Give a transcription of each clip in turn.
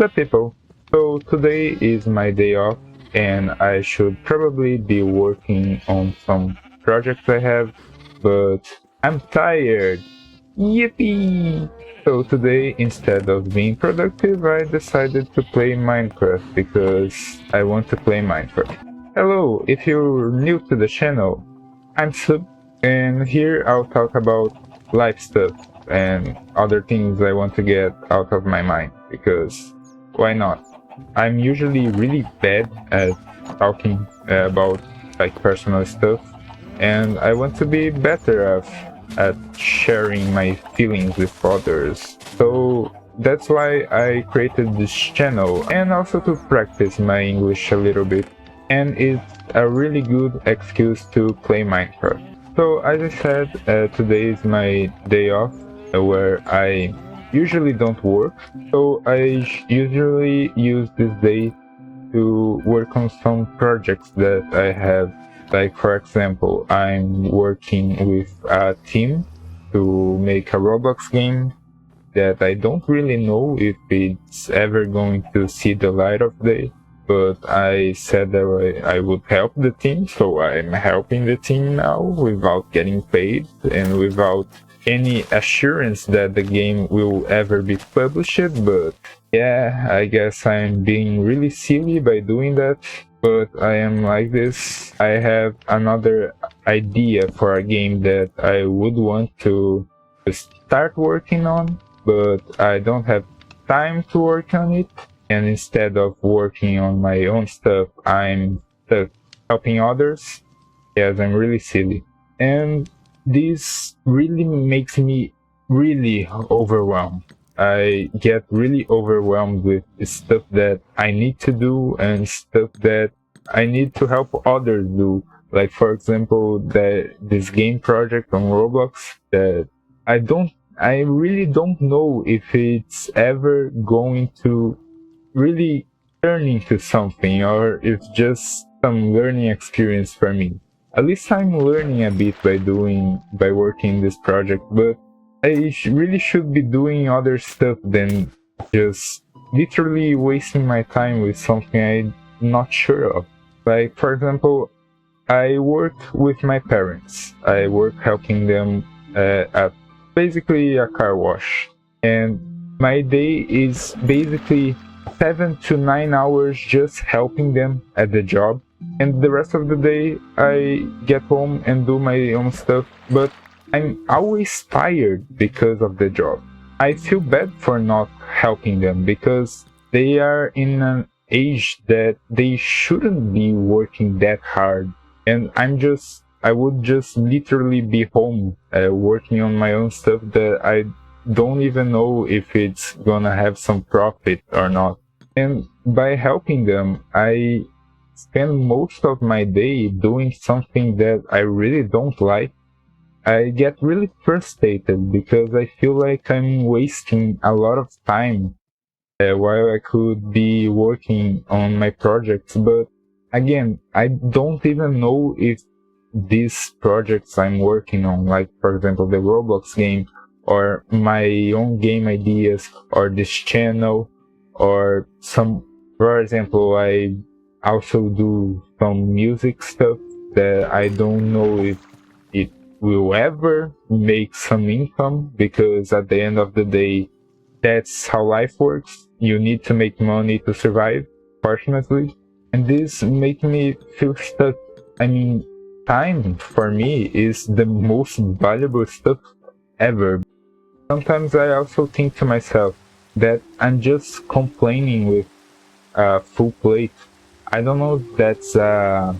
What's people? So today is my day off and I should probably be working on some projects I have, but I'm tired. Yippee! So today, instead of being productive, I decided to play Minecraft because I want to play Minecraft. Hello, if you're new to the channel, I'm Sub, and here I'll talk about life stuff and other things I want to get out of my mind, because why not? I'm usually really bad at talking about like personal stuff, and I want to be better at sharing my feelings with others. So that's why I created this channel, and also to practice my English a little bit. And it's a really good excuse to play Minecraft. So as I said, today is my day off, where I usually don't work. So I usually use this day to work on some projects that I have. Like, for example, I'm working with a team to make a Roblox game that I don't really know if it's ever going to see the light of day, but I said that I would help the team, so I'm helping the team now without getting paid and without any assurance that the game will ever be published. But yeah, I guess I'm being really silly by doing that, but I am like this. I have another idea for a game that I would want to start working on, but I don't have time to work on it. And instead of working on my own stuff, I'm helping others. Yes, I'm really silly. And this really makes me really overwhelmed. I get really overwhelmed with stuff that I need to do and stuff that I need to help others do. Like, for example, this game project on Roblox that I really don't know if it's ever going to really turn into something, or it's just some learning experience for me. At least I'm learning a bit by working this project, but I really should be doing other stuff than just literally wasting my time with something I'm not sure of. Like, for example, I work with my parents. I work helping them at basically a car wash. And my day is basically 7 to 9 hours just helping them at the job. And the rest of the day, I get home and do my own stuff. But I'm always tired because of the job. I feel bad for not helping them because they are in an age that they shouldn't be working that hard. And I would just literally be home working on my own stuff that I don't even know if it's gonna have some profit or not. And by helping them, I spend most of my day doing something that I really don't like. I get really frustrated because I feel like I'm wasting a lot of time while I could be working on my projects. But again, I don't even know if these projects I'm working on, like for example the Roblox game, or my own game ideas, or this channel, or some, for example, I also do some music stuff that I don't know if it will ever make some income, because at the end of the day, that's how life works. You need to make money to survive, fortunately. And this makes me feel stuck. I mean, time for me is the most valuable stuff ever. Sometimes I also think to myself that I'm just complaining with a full plate. I don't know if that's a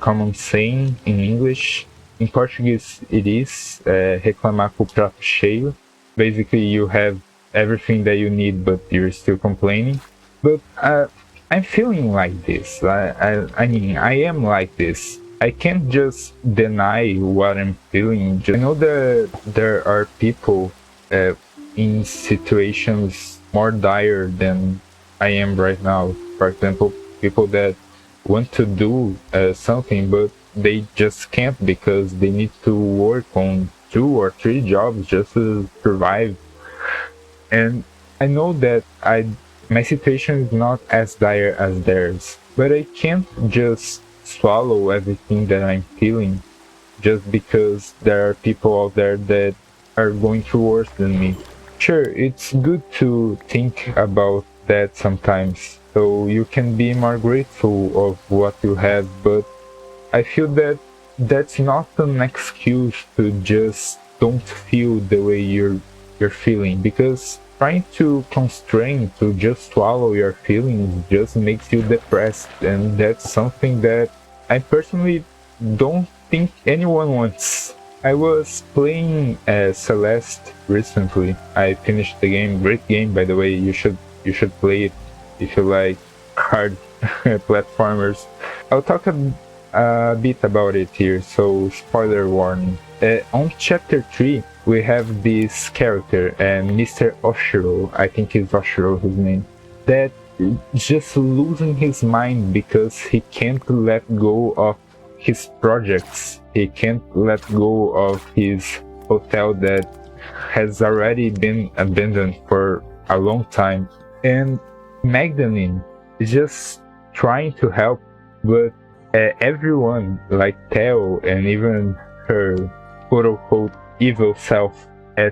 common saying in English. In Portuguese, it is reclamar com o prato cheio. Basically, you have everything that you need, but you're still complaining. But I'm feeling like this. I mean, I am like this. I can't just deny what I'm feeling. I know that there are people in situations more dire than I am right now. For example, people that want to do something, but they just can't because they need to work on 2 or 3 jobs just to survive. And I know that My situation is not as dire as theirs, but I can't just swallow everything that I'm feeling just because there are people out there that are going through worse than me. Sure, it's good to think about that sometimes, so you can be more grateful of what you have, but I feel that that's not an excuse to just don't feel the way you're feeling, because trying to constrain to just swallow your feelings just makes you depressed, and that's something that I personally don't think anyone wants. I was playing Celeste recently. I finished the game. Great game, by the way. You should play it if you like hard platformers. I'll talk a bit about it here, so spoiler warning. On chapter 3, we have this character, Mr. Oshiro, I think it's Oshiro his name, that just losing his mind because he can't let go of his projects. He can't let go of his hotel that has already been abandoned for a long time. And Magdalene is just trying to help, but everyone, like Theo and even her quote-unquote evil self,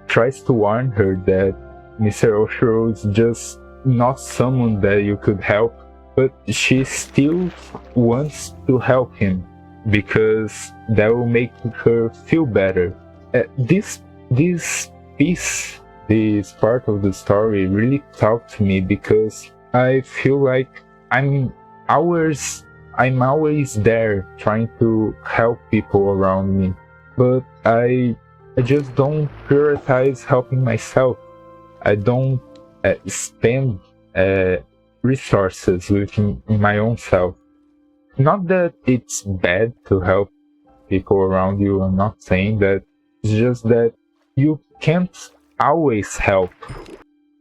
tries to warn her that Mr. Oshiro is just not someone that you could help, but she still wants to help him because that will make her feel better. This piece, this part of the story really talked to me because I feel like I'm always there trying to help people around me, but I just don't prioritize helping myself. I don't spend resources within my own self. Not that it's bad to help people around you, I'm not saying that. It's just that you can't always help.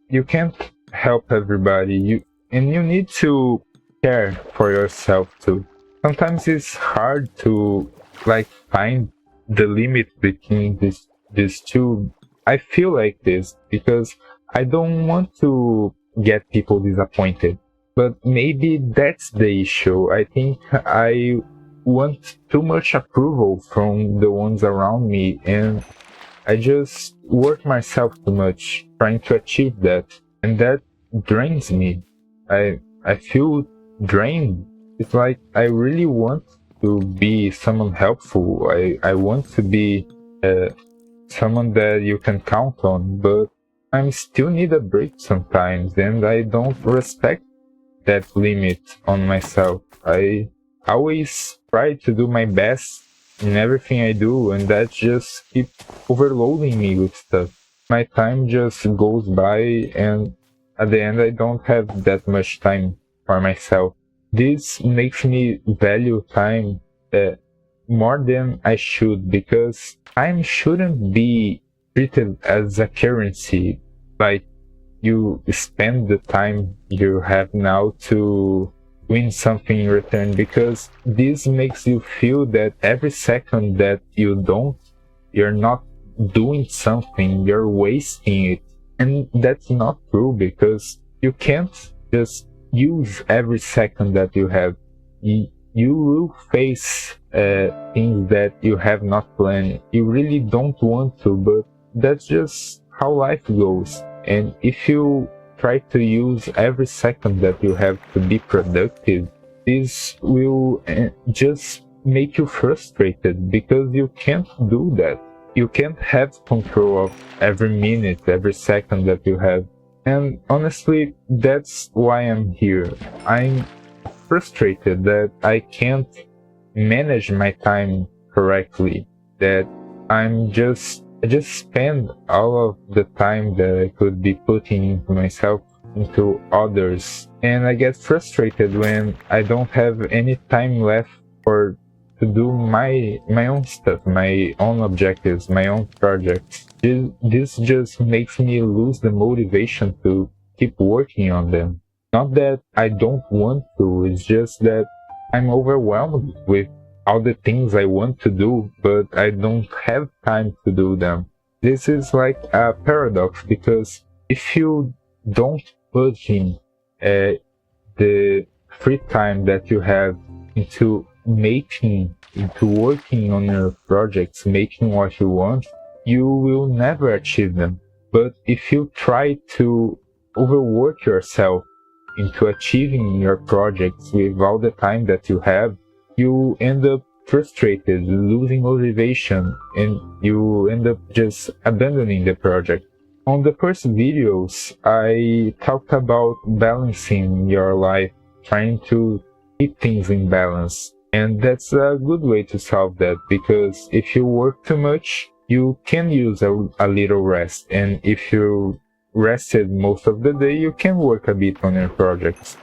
You can't help everybody. You need to care for yourself too. Sometimes it's hard to find the limit between these two. I feel like this because I don't want to get people disappointed. But maybe that's the issue. I think I want too much approval from the ones around me, and I just work myself too much trying to achieve that, and that drains me. I feel drained. It's like I really want to be someone helpful. I want to be someone that you can count on, but I still need a break sometimes, and I don't respect that limit on myself. I always try to do my best in everything I do, and that just keeps overloading me with stuff. My time just goes by, and at the end I don't have that much time for myself. This makes me value time more than I should, because time shouldn't be treated as a currency, like you spend the time you have now to win something in return, because this makes you feel that every second that you're not doing something, you're wasting it. And that's not true, because you can't just use every second that you have. You will face things that you have not planned. You really don't want to, but that's just how life goes. And if you try to use every second that you have to be productive, this will just make you frustrated, because you can't do that. You can't have control of every minute, every second that you have. And honestly, that's why I'm here. I'm frustrated that I can't manage my time correctly, that I just spend all of the time that I could be putting into myself into others, and I get frustrated when I don't have any time left to do my own stuff, my own objectives, my own projects. This just makes me lose the motivation to keep working on them. Not that I don't want to, it's just that I'm overwhelmed with all the things I want to do, but I don't have time to do them. This is like a paradox, because if you don't put in the free time that you have into working on your projects, making what you want, you will never achieve them. But if you try to overwork yourself into achieving your projects with all the time that you have, you end up frustrated, losing motivation, and you end up just abandoning the project. On the first videos, I talked about balancing your life, trying to keep things in balance. And that's a good way to solve that, because if you work too much, you can use a little rest. And if you rested most of the day, you can work a bit on your projects.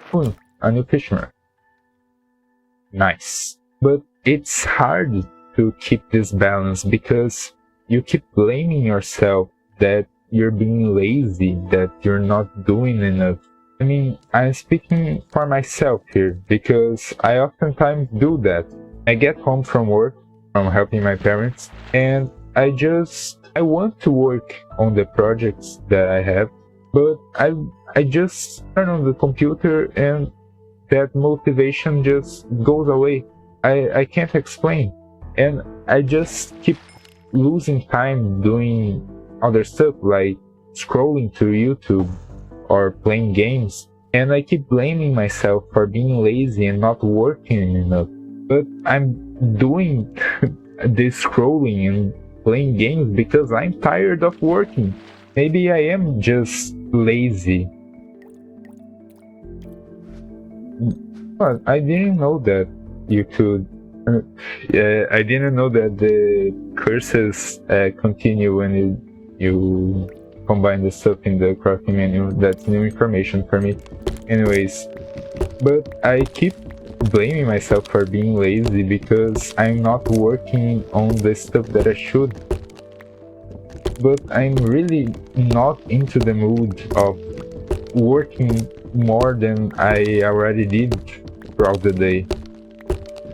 A new fisherman. Nice. But it's hard to keep this balance because you keep blaming yourself that you're being lazy, that you're not doing enough. I mean, I'm speaking for myself here because I oftentimes do that. I get home from work, from helping my parents, and I want to work on the projects that I have, but I just turn on the computer and that motivation just goes away. I can't explain. And I just keep losing time doing other stuff like scrolling through YouTube or playing games. And I keep blaming myself for being lazy and not working enough. But I'm doing this scrolling and playing games because I'm tired of working. Maybe I am just lazy. But I didn't know that you could. I didn't know that the curses continue when you combine the stuff in the crafting menu. That's new information for me. Anyways, but I keep blaming myself for being lazy because I'm not working on the stuff that I should. But I'm really not into the mood of working more than I already did throughout the day.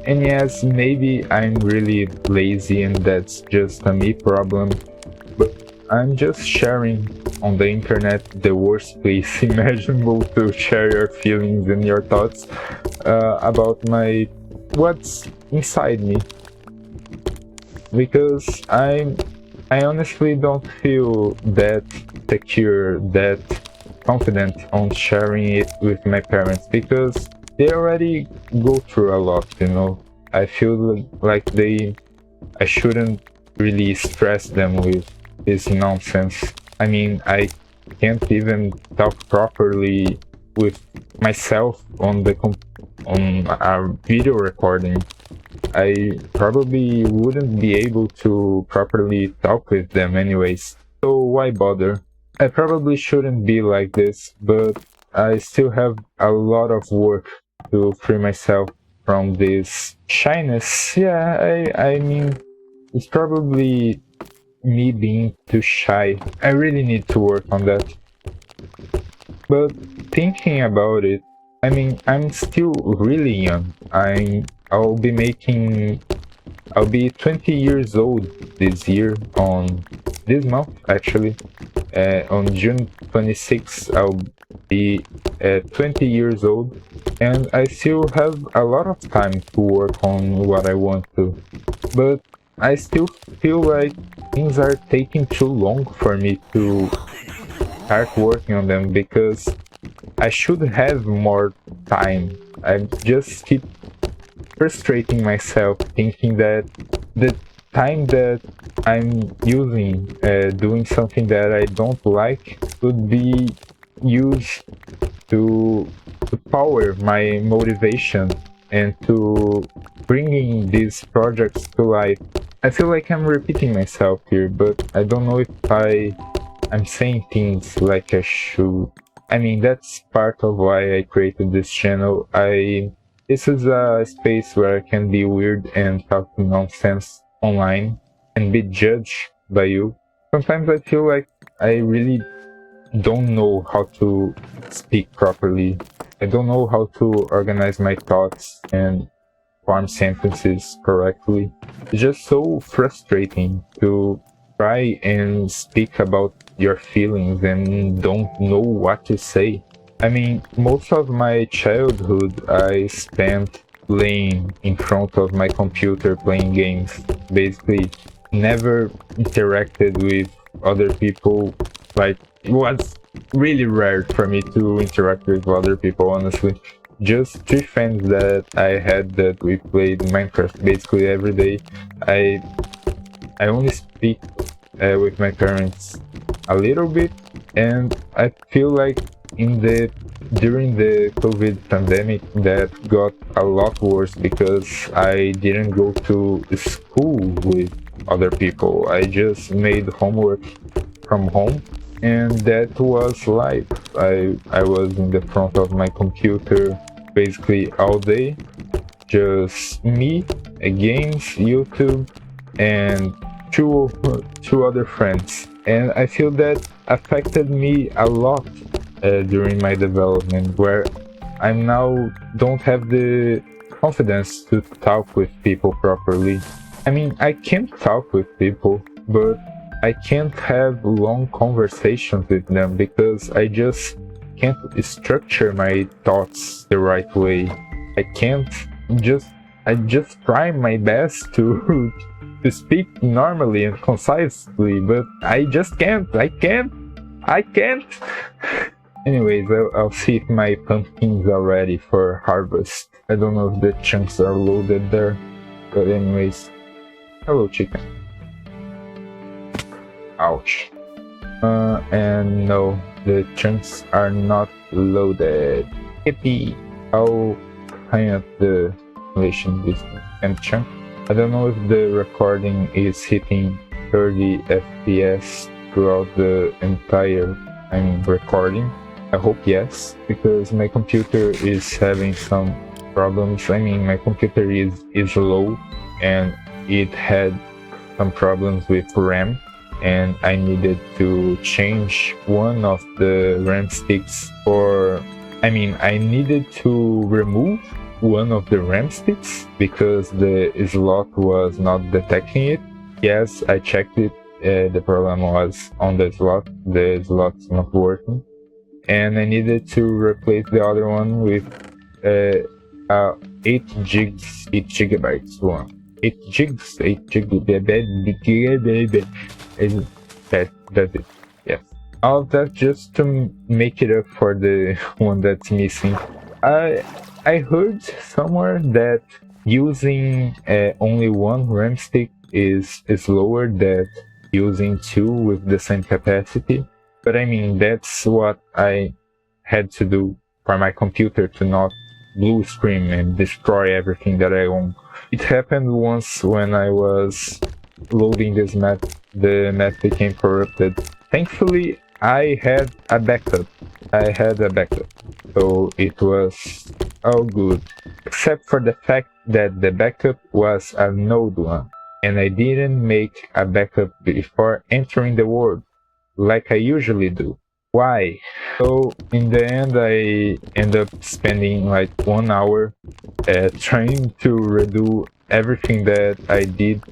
And yes, maybe I'm really lazy and that's just a me problem, but I'm just sharing on the internet the worst place imaginable to share your feelings and your thoughts about what's inside me. Because I honestly don't feel that secure, that confident on sharing it with my parents because they already go through a lot, you know. I feel like I shouldn't really stress them with this nonsense. I mean, I can't even talk properly with myself on a video recording. I probably wouldn't be able to properly talk with them anyways. So why bother? I probably shouldn't be like this, but I still have a lot of work to free myself from this shyness. Yeah, I mean, it's probably me being too shy. I really need to work on that. But thinking about it, I mean, I'm still really young. I'll be 20 years old this year, on this month actually. On June 26th, I'll be 20 years old, and I still have a lot of time to work on what I want to. But I still feel like things are taking too long for me to start working on them because I should have more time. I just keep frustrating myself thinking that the time that I'm using doing something that I don't like would be used to power my motivation and to bringing these projects to life. I feel like I'm repeating myself here, but I don't know if I'm saying things like I should. I mean, that's part of why I created this channel. This is a space where I can be weird and talk nonsense online and be judged by you. Sometimes I feel like I really don't know how to speak properly. I don't know how to organize my thoughts and form sentences correctly. It's just so frustrating to try and speak about your feelings and don't know what to say. I mean, most of my childhood I spent playing in front of my computer playing games. Basically, never interacted with other people. Like, it was really rare for me to interact with other people, honestly. Just three friends that I had that we played Minecraft basically every day. I only speak with my parents a little bit, and I feel like in the during the COVID pandemic that got a lot worse because I didn't go to school with other people. I just made homework from home, and that was life. I was in the front of my computer basically all day, just me, games, YouTube, and two other friends. And I feel that affected me a lot during my development, where I now don't have the confidence to talk with people properly. I mean, I can talk with people, but I can't have long conversations with them because I just can't structure my thoughts the right way. I can't just I just try my best to to speak normally and concisely, but I just can't. I can't. Anyways, I'll see if my pumpkins are ready for harvest. I don't know if the chunks are loaded there, but anyways, hello chicken. Ouch. And no, the chunks are not loaded. Yippee! I'll hang up the simulation distance and chunk. I don't know if the recording is hitting 30 FPS throughout the entire recording. I hope yes, because my computer is having some problems. I mean, my computer is low and it had some problems with RAM, and I needed to change one of the RAM sticks I needed to remove one of the RAM sticks because the slot was not detecting it. Yes, I checked it. The problem was on the slot's not working. And I needed to replace the other one with 8 gigabytes one. 8 gigs, 8 gigabytes. That's it. Yes. All of that just to make it up for the one that's missing. I heard somewhere that using only one RAM stick is lower than using two with the same capacity. But I mean, that's what I had to do for my computer to not blue screen and destroy everything that I own. It happened once when I was loading this map. The map became corrupted. Thankfully, I had a backup. So it was all good. Except for the fact that the backup was a node one. And I didn't make a backup before entering the world, like I usually do. Why? So in the end, I end up spending like 1 hour trying to redo everything that I did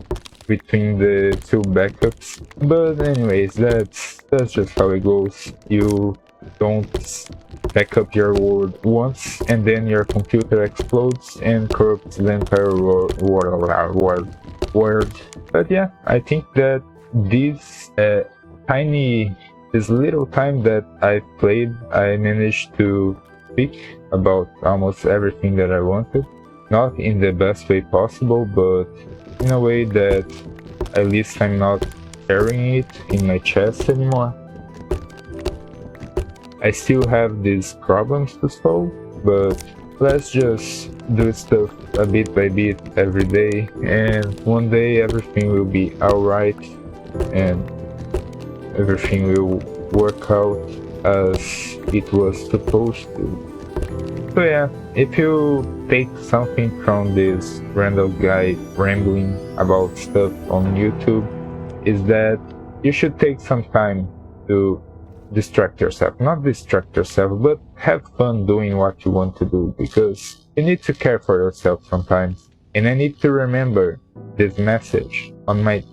between the two backups. But anyways, that's just how it goes. You don't back up your world once and then your computer explodes and corrupts the entire world. But yeah, I think that this little time that I played, I managed to speak about almost everything that I wanted. Not in the best way possible, but in a way that at least I'm not carrying it in my chest anymore. I still have these problems to solve, but let's just do stuff a bit by bit every day, and one day everything will be alright and everything will work out as it was supposed to. So yeah, if you take something from this random guy rambling about stuff on YouTube, is that you should take some time to distract yourself. Not distract yourself, but have fun doing what you want to do, because you need to care for yourself sometimes. And I need to remember this message on my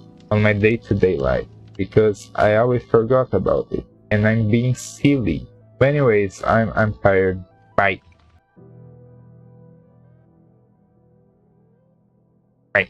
day-to-day life, because I always forgot about it, and I'm being silly But anyways, I'm tired. Bye. Bye.